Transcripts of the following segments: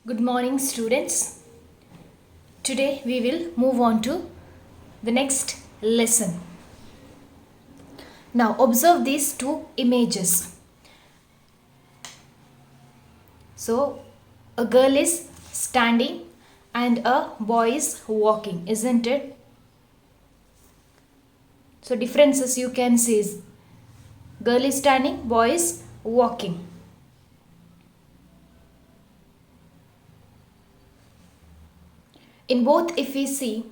Good morning, students. Today we will move on to the next lesson. Now observe these two images. So a girl is standing and a boy is walking, isn't it? So differences you can see is girl is standing, boy is walking. In both, if we see,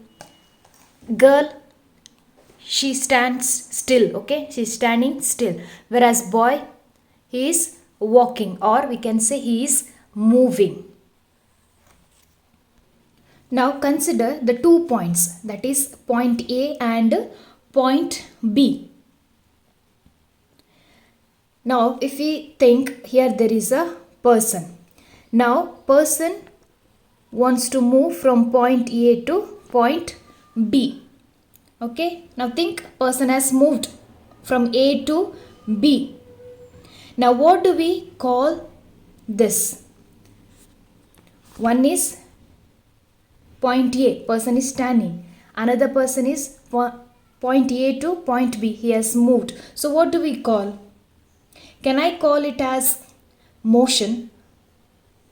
girl, she stands still, okay, she's standing still, whereas boy, he is walking, or we can say he is moving. Now consider the 2 points, that is point A and point B. Now if we think, here there is a person. Now person wants to move from point A to point B. Okay, now think, person has moved from A to B. Now what do we call this? One is point A, person is standing. Another person is point A to point B, he has moved. So what do we call? Can I call it as motion,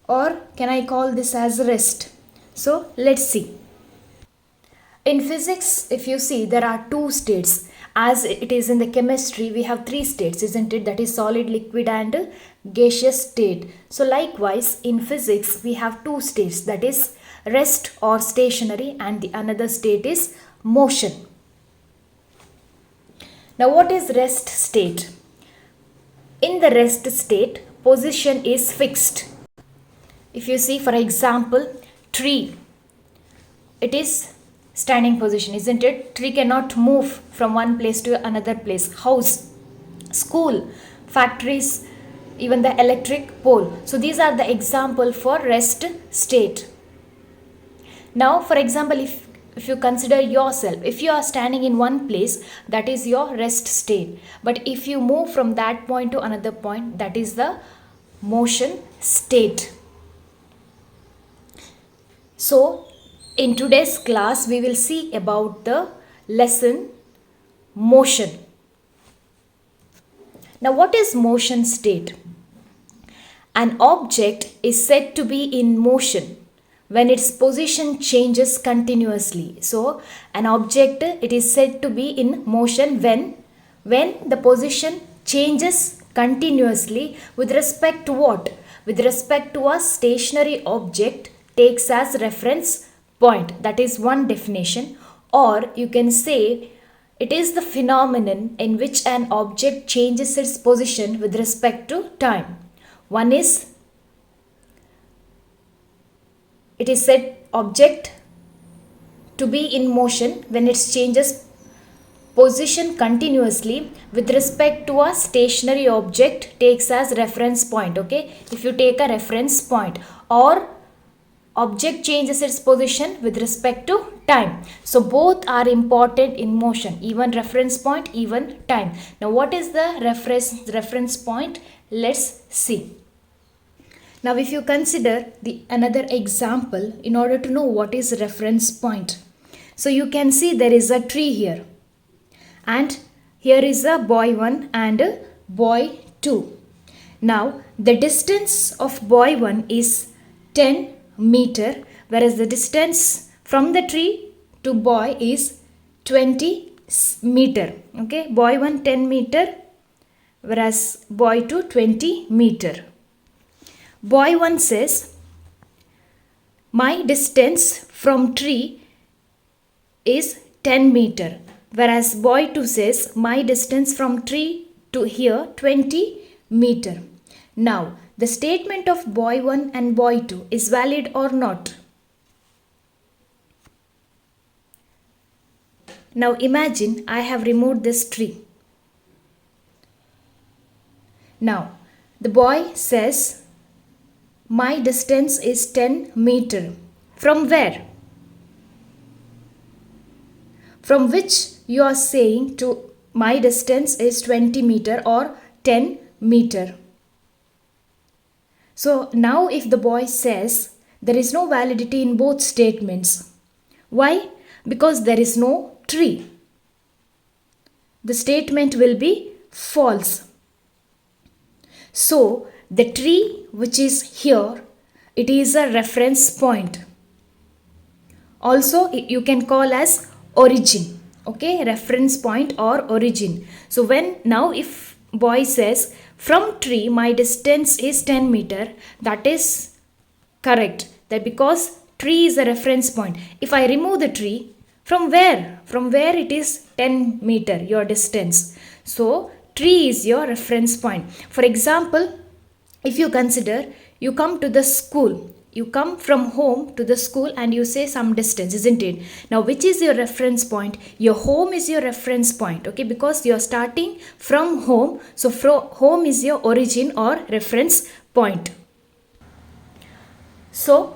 or can I call this as rest? So let's see. In physics, if you see, there are two states. As it is in the chemistry, we have three states, isn't it? That is solid, liquid and gaseous state. So likewise, in physics, we have two states, that is rest or stationary, and the another state is motion. Now what is rest state? In the rest state, position is fixed. If you see, for example, tree, it is standing position, isn't it? Tree cannot move from one place to another place. House, school, factories, even the electric pole. So these are the example for rest state. Now for example, if you consider yourself, if you are standing in one place, that is your rest state. But if you move from that point to another point, that is the motion state. So in today's class, we will see about the lesson motion. Now what is motion state? An object is said to be in motion when its position changes continuously. So an object, it is said to be in motion when the position changes continuously with respect to what? With respect to a stationary object takes as reference point. That is one definition. Or you can say it is the phenomenon in which an object changes its position with respect to time. One is, it is said object to be in motion when it changes position continuously with respect to a stationary object takes as reference point. Okay, if you take a reference point, or object changes its position with respect to time. So both are important in motion, even reference point, even time. Now what is the reference point? Let's see. Now if you consider the another example in order to know what is reference point. So you can see there is a tree here, and here is a boy 1 and a boy 2. Now the distance of boy 1 is 10 meter, whereas the distance from the tree to boy is 20 meter. Okay, boy 1 10 meter, whereas boy 2 20 meter. Boy 1 says, my distance from tree is 10 meter, whereas boy 2 says, my distance from tree to here 20 meter. Now the statement of boy 1 and boy 2 is valid or not? Now imagine I have removed this tree. Now the boy says, my distance is 10 meter. From where? From which you are saying to my distance is 20 meter or 10 meter. So now if the boy says there is no validity in both statements. Why? Because there is no tree. The statement will be false. So, the tree which is here, it is a reference point. Also, you can call as origin. Okay, reference point or origin. So, now if boy says, from tree my distance is 10 meter, that is correct. That because tree is a reference point. If I remove the tree, from where? From where it is 10 meter, your distance. So, tree is your reference point. For example, if you consider, you come to the school. You come from home to the school and you say some distance, isn't it? Now, which is your reference point? Your home is your reference point, okay? Because you are starting from home. So, home is your origin or reference point. So,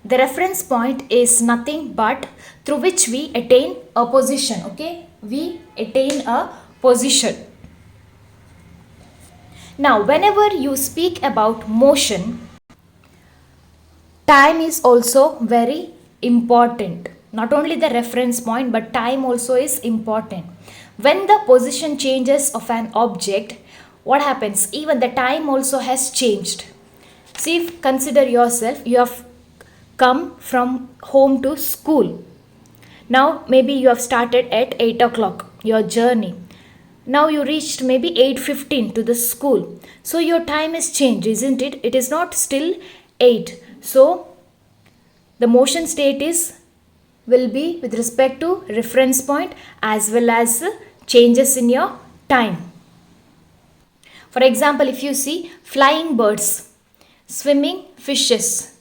the reference point is nothing but through which we attain a position, okay? We attain a position. Now, whenever you speak about motion, time is also very important. Not only the reference point, but time also is important. When the position changes of an object, what happens? Even the time also has changed. See, consider yourself, you have come from home to school. Now, maybe you have started at 8 o'clock, your journey. Now you reached maybe 8:15 to the school. So your time is changed, isn't it? It is not still 8. So the motion state will be with respect to reference point as well as changes in your time. For example, if you see flying birds, swimming fishes,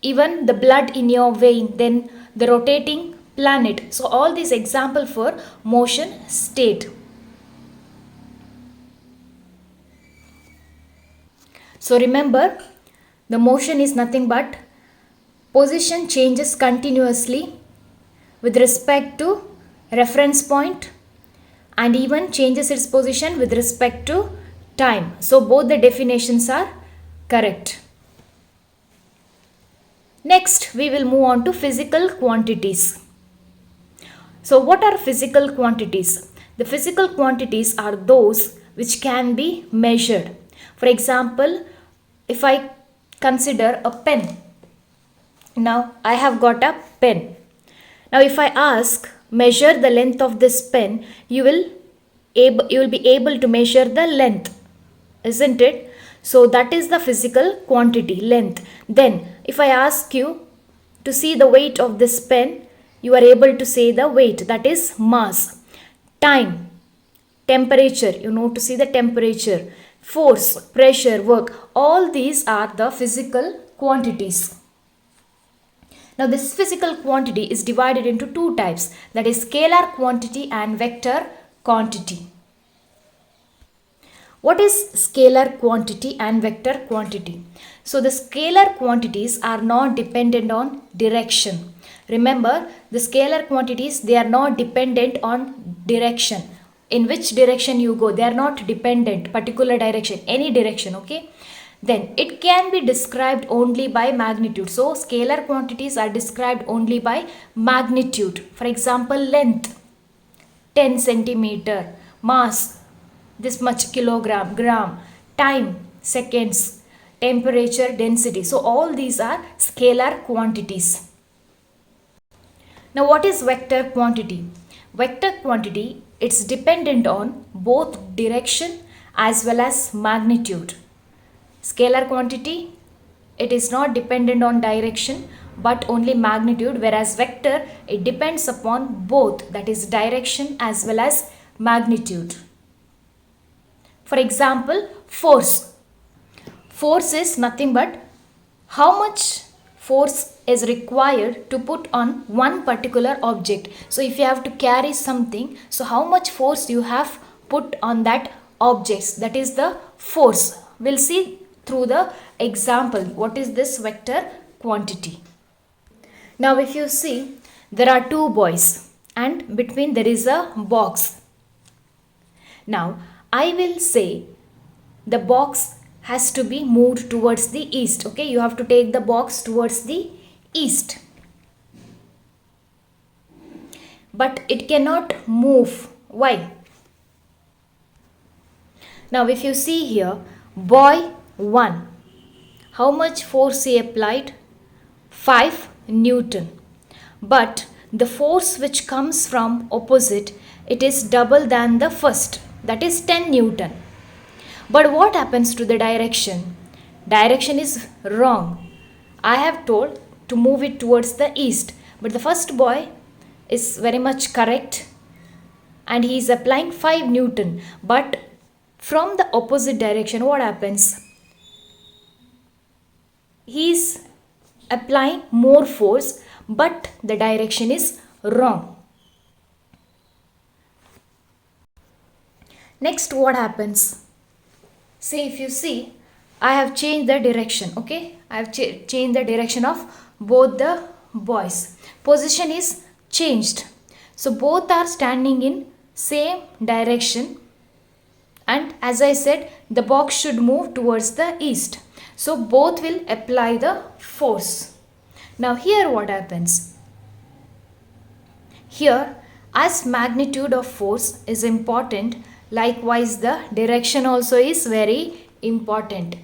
even the blood in your vein, then the rotating planet. So all these example for motion state. So remember, the motion is nothing but position changes continuously with respect to reference point and even changes its position with respect to time. So both the definitions are correct. Next, we will move on to physical quantities. So what are physical quantities? The physical quantities are those which can be measured. For example, if I consider a pen. Now I have got a pen. Now if I ask measure the length of this pen, you will be able to measure the length, isn't it? So that is the physical quantity, length. Then if I ask you to see the weight of this pen, you are able to say the weight, that is mass. Time, temperature, to see the temperature. Force, pressure, work, all these are the physical quantities. Now this physical quantity is divided into two types, that is scalar quantity and vector quantity. What is scalar quantity and vector quantity? So the scalar quantities are not dependent on direction. Remember, the scalar quantities, they are not dependent on direction. In which direction you go, they are not dependent, particular direction, any direction, okay? Then it can be described only by magnitude. So scalar quantities are described only by magnitude. For example, length, 10 centimeter, mass, this much kilogram, gram, time, seconds, temperature, density. So all these are scalar quantities. Now what is vector quantity? Vector quantity, it's dependent on both direction as well as magnitude. Scalar quantity, it is not dependent on direction but only magnitude, whereas vector, it depends upon both, that is direction as well as magnitude. For example, force. Force is nothing but how much force is required to put on one particular object. So if you have to carry something, so how much force you have put on that object, that is the force. We'll see through the example what is this vector quantity. Now if you see, there are two boys and between there is a box. Now I will say the box has to be moved towards the east. Okay, you have to take the box towards the east, but it cannot move. Why? Now if you see here, boy 1, how much force he applied? 5 Newton. But the force which comes from opposite, it is double than the first, that is 10 Newton. But what happens to the direction? Direction is wrong. I have told to move it towards the east, but the first boy is very much correct and he is applying 5 Newton. But from the opposite direction, what happens? He is applying more force, but the direction is wrong. Next, what happens? Say if you see, I have changed the direction. Okay, I have changed the direction of both the boys. Position is changed, so both are standing in same direction, and as I said, the box should move towards the east, so both will apply the force. Now here what happens? Here, as magnitude of force is important, likewise the direction also is very important.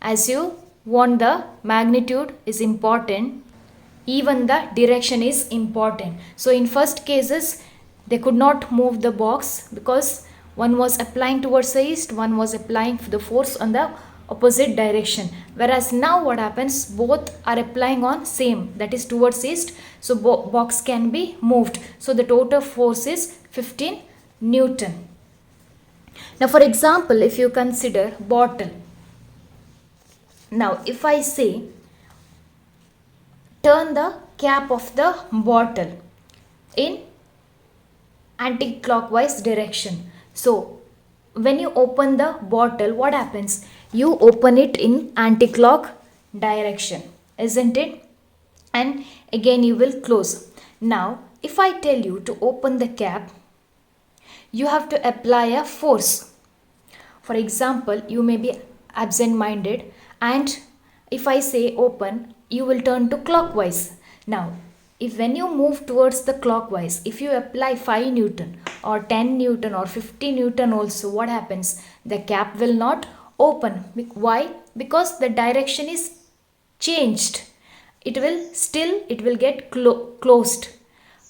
As you want the magnitude is important, even the direction is important. So in first cases, they could not move the box because one was applying towards the east, one was applying the force on the opposite direction. Whereas now what happens, both are applying on same, that is towards east, so box can be moved. So the total force is 15 Newton. Now for example, if you consider bottle. Now if I say turn the cap of the bottle in anti-clockwise direction. So when you open the bottle, what happens? You open it in anti-clock direction, isn't it? And again you will close. Now if I tell you to open the cap, you have to apply a force. For example, you may be absent-minded, and if I say open, you will turn to clockwise. Now if when you move towards the clockwise, if you apply 5 Newton or 10 Newton or 50 Newton also, what happens? The cap will not open. Why? Because the direction is changed. It will get closed.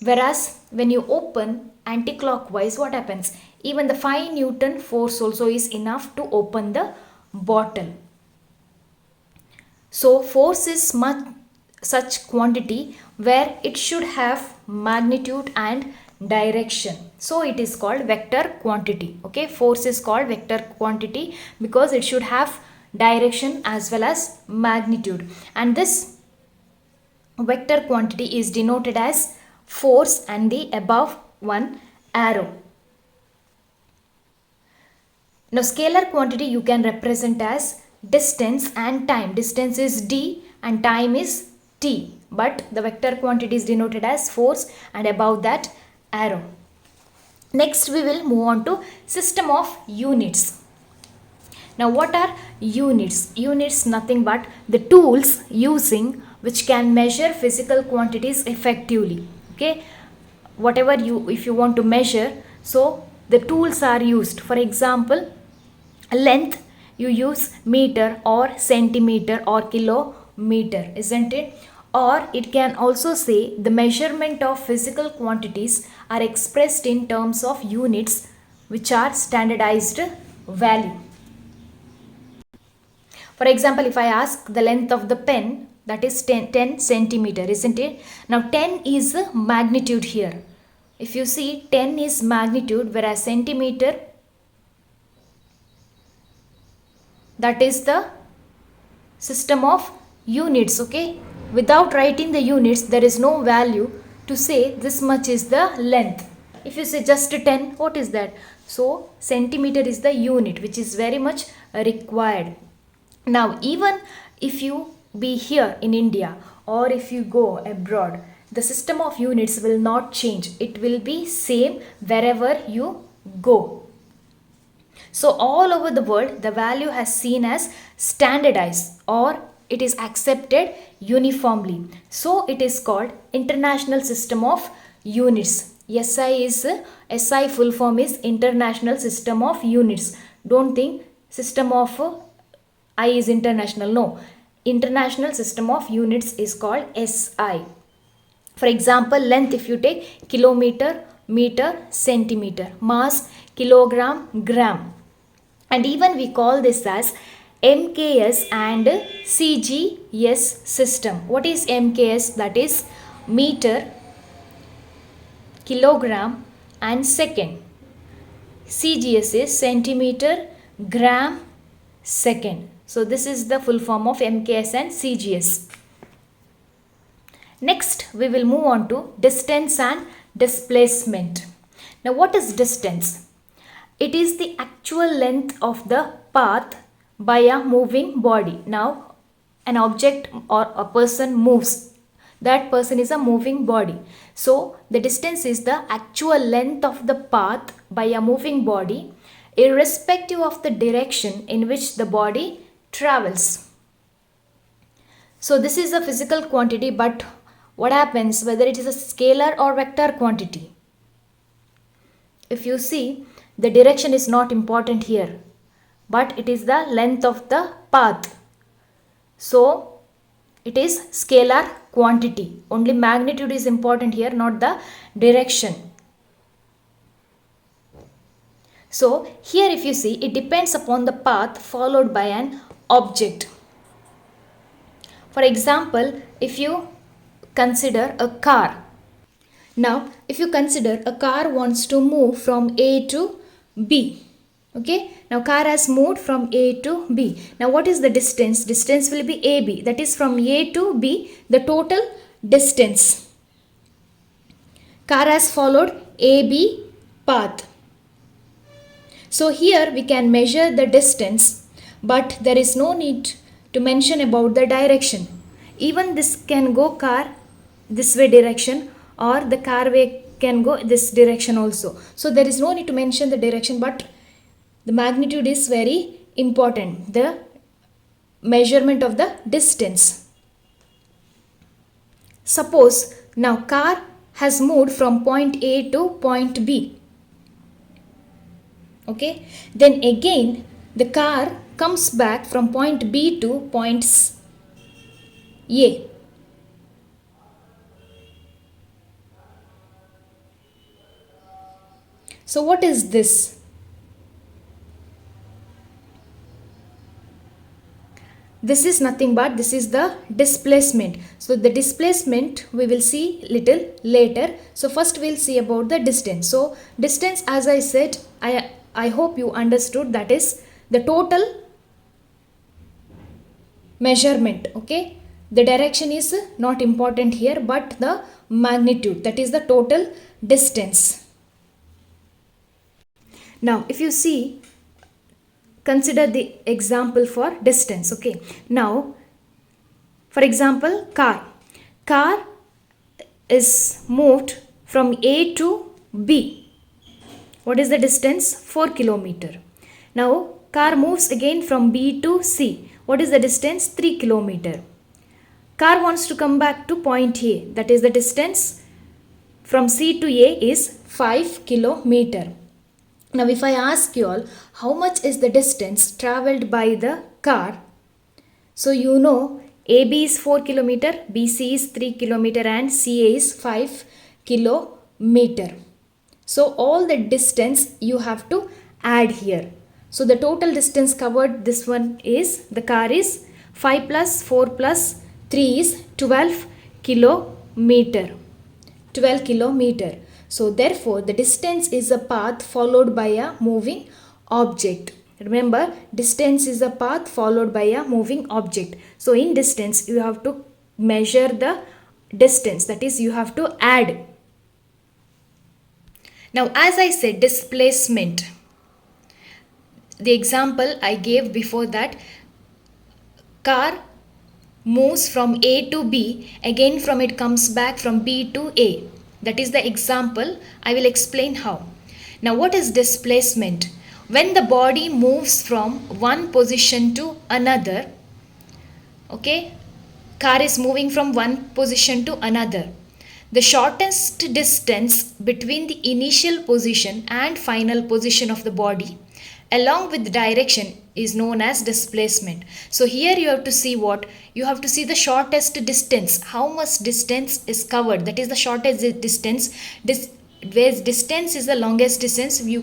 Whereas when you open anti-clockwise, what happens? Even the 5 Newton force also is enough to open the bottle. So force is such quantity where it should have magnitude and direction. So it is called vector quantity. Okay, force is called vector quantity because it should have direction as well as magnitude. And this vector quantity is denoted as force and the above one arrow. Now scalar quantity you can represent as distance and time. Distance is d and time is t, but the vector quantity is denoted as force and above that arrow. Next we will move on to system of units. Now what are units? Units nothing but the tools using which can measure physical quantities effectively. Okay, whatever if you want to measure, so the tools are used. For example, length, you use meter or centimeter or kilometer, isn't it? Or it can also say the measurement of physical quantities are expressed in terms of units which are standardized value. For example, if I ask the length of the pen, that is 10 centimeter, isn't it? Now 10 is magnitude here. If you see, 10 is magnitude, whereas centimeter, that is the system of units. Okay, without writing the units, there is no value to say this much is the length. If you say just 10, what is that? So centimeter is the unit which is very much required. Now even if you be here in India or if you go abroad, the system of units will not change. It will be same wherever you go. So all over the world, the value has seen as standardized or it is accepted uniformly. So it is called International System of Units. SI full form is International System of Units. Don't think system of I is international. No. International System of Units is called SI. For example, length if you take kilometer, meter, centimeter, mass, kilogram, gram. And even we call this as MKS and CGS system. What is MKS? That is meter, kilogram and second. CGS is centimeter, gram, second. So this is the full form of MKS and CGS. Next, we will move on to distance and displacement. Now, what is distance? It is the actual length of the path by a moving body. Now, an object or a person moves. That person is a moving body. So, the distance is the actual length of the path by a moving body, irrespective of the direction in which the body travels. So, this is a physical quantity, but what happens whether it is a scalar or vector quantity? If you see, the direction is not important here, but it is the length of the path. So it is scalar quantity. Only magnitude is important here, not the direction. So here if you see, it depends upon the path followed by an object. For example, if you consider a car. Now, if you consider a car wants to move from A to B. Okay. Now, car has moved from A to B. Now, what is the distance? Distance will be AB. That is from A to B, the total distance. Car has followed AB path. So, here we can measure the distance, but there is no need to mention about the direction. Even this can go car this way direction, or the car way can go this direction also. So there is no need to mention the direction, but the magnitude is very important, the measurement of the distance. Suppose now car has moved from point A to point B. Okay, then again the car comes back from point B to point A. So what is this? This is nothing but this is the displacement. So the displacement we will see little later. So first we'll see about the distance. So distance, as I said, I hope you understood, that is the total measurement. Okay, the direction is not important here, but the magnitude, that is the total distance. Now, if you see, consider the example for distance. Okay. Now, for example, car. Car is moved from A to B. What is the distance? 4 kilometer. Now, car moves again from B to C. What is the distance? 3 kilometer. Car wants to come back to point A. That is the distance from C to A is 5 kilometer. Now, if I ask you all, how much is the distance travelled by the car? So, you know, AB is 4 kilometer, BC is 3 kilometer and CA is 5 kilometer. So, all the distance you have to add here. So, the total distance covered, this one is, the car is 5 plus 4 plus 3 is 12 kilometer. 12 kilometer. So therefore, the distance is a path followed by a moving object. Remember, distance is a path followed by a moving object. So in distance, you have to measure the distance. That is, you have to add. Now, as I said, displacement. The example I gave before that, car moves from A to B, again from it comes back from B to A. That is the example. I will explain how. Now, what is displacement? when the body moves from one position to another, okay, car is moving from one position to another, the shortest distance between the initial position and final position of the body along with direction is known as displacement. So here you have to see what? You have to see the shortest distance. How much distance is covered? That is the shortest distance. Where distance is the longest distance, you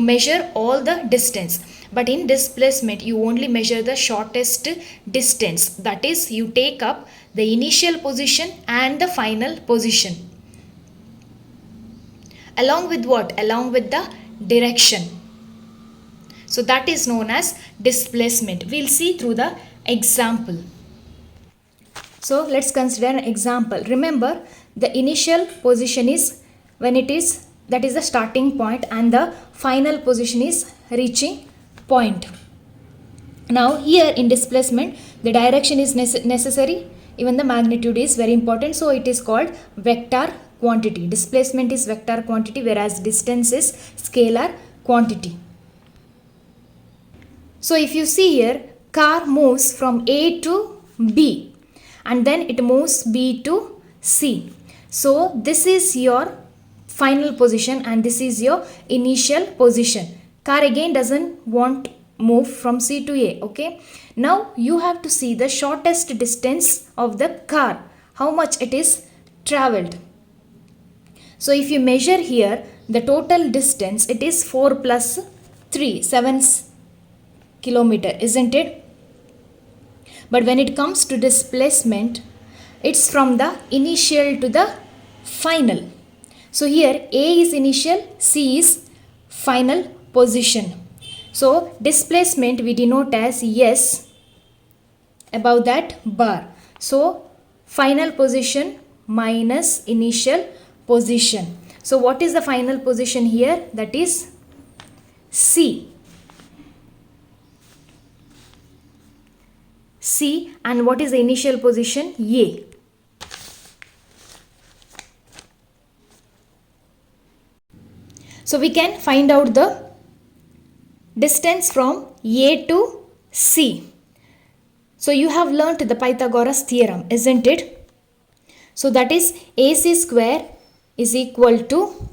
measure all the distance. But in displacement, you only measure the shortest distance. That is, you take up the initial position and the final position. Along with what? Along with the direction. So that is known as displacement. We'll see through the example. So let's consider an example. Remember, the initial position is when it is, that is the starting point, and the final position is reaching point. Now here in displacement, the direction is necessary, even the magnitude is very important, so it is called vector quantity. Displacement is vector quantity, whereas distance is scalar quantity. So if you see here, car moves from A to B and then it moves B to C. So this is your final position and this is your initial position. Car again doesn't want move from C to A. Okay. Now you have to see the shortest distance of the car. How much it is traveled. So if you measure here the total distance, it is 4 plus 3, 7 kilometer, isn't it? But when it comes to displacement, it's from the initial to the final. So here A is initial, C is final position. So displacement we denote as S above that bar. So final position minus initial position. So what is the final position here? That is C. C, and what is the initial position? A. So we can find out the distance from A to C. So you have learnt the Pythagoras theorem, isn't it? So that is AC square is equal to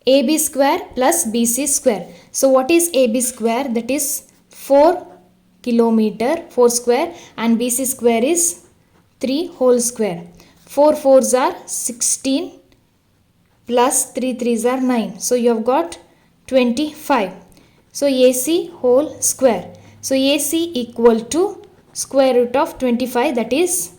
AB square plus BC square. So what is AB square? That is 4 kilometer, 4 square, and BC square is 3 whole square. 4 4s are 16 plus 3 3s are 9. So you have got 25. So AC whole square. So AC equal to square root of 25, that is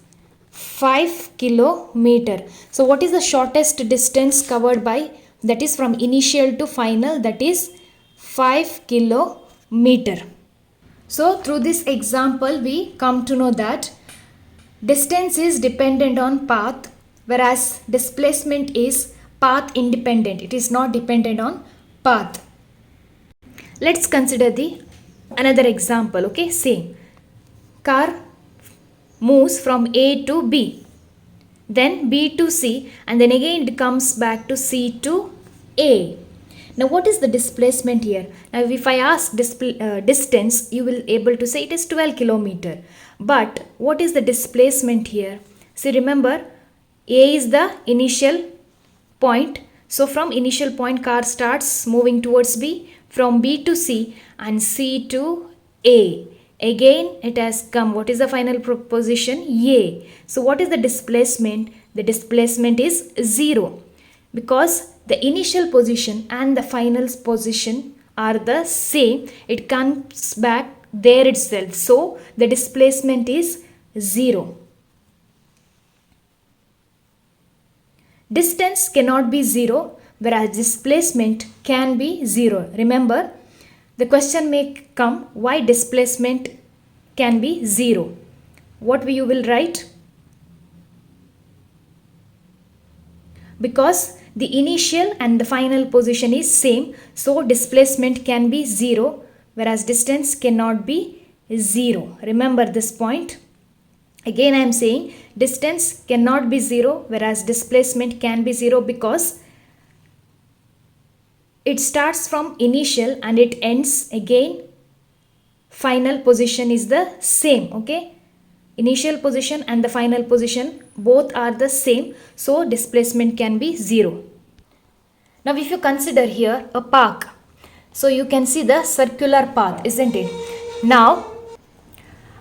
5 kilometer. So what is the shortest distance covered by? That is from initial to final, that is 5 kilometer. So through this example we come to know that distance is dependent on path, whereas displacement is path independent. It is not dependent on path. Let's consider the another example. Okay, same. Car moves from A to B, then B to C, and then again it comes back to C to A. Now what is the displacement here? Now if I ask distance, you will able to say it is 12 kilometer. But what is the displacement here? See, remember, A is the initial point. So from initial point, car starts moving towards B, from B to C and C to A. Again it has come. What is the final position? A. So what is the displacement? The displacement is 0, because the initial position and the final position are the same. It comes back there itself. So the displacement is 0. Distance cannot be 0, whereas displacement can be 0. Remember, the question may come, why displacement can be 0? What you will write? Because the initial and the final position is same, so displacement can be 0, whereas distance cannot be 0. Remember this point. Again I am saying distance cannot be 0, whereas displacement can be 0, because it starts from initial and it ends again final position is the same. Okay, initial position and the final position both are the same, so displacement can be 0. Now if you consider here a park, so you can see the circular path, isn't it? Now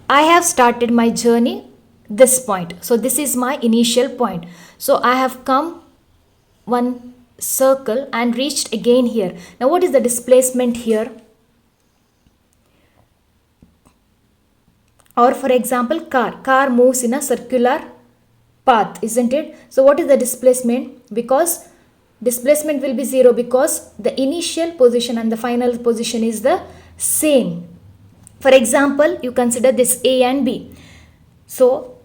I have started my journey this point, so this is my initial point. So I have come one circle and reached again here. Now what is the displacement here? Or for example, car moves in a circular path, isn't it? So what is the displacement? Because displacement will be 0 because the initial position and the final position is the same. For example, you consider this A and B. So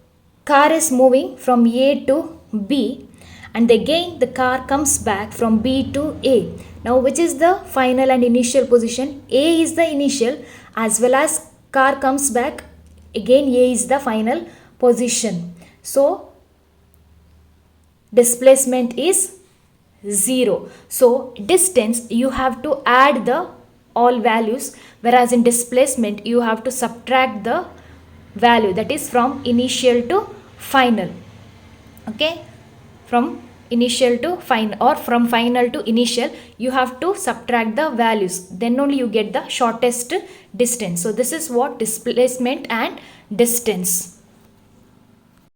car is moving from A to B, and again the car comes back from B to A. Now which is the final and initial position? A is the initial, as well as car comes back, again A is the final position. So displacement is 0. So distance you have to add the all values, whereas in displacement you have to subtract the value, that is from initial to final. Okay, from initial to final, or from final to initial, you have to subtract the values, then only you get the shortest distance. So this is what displacement and distance.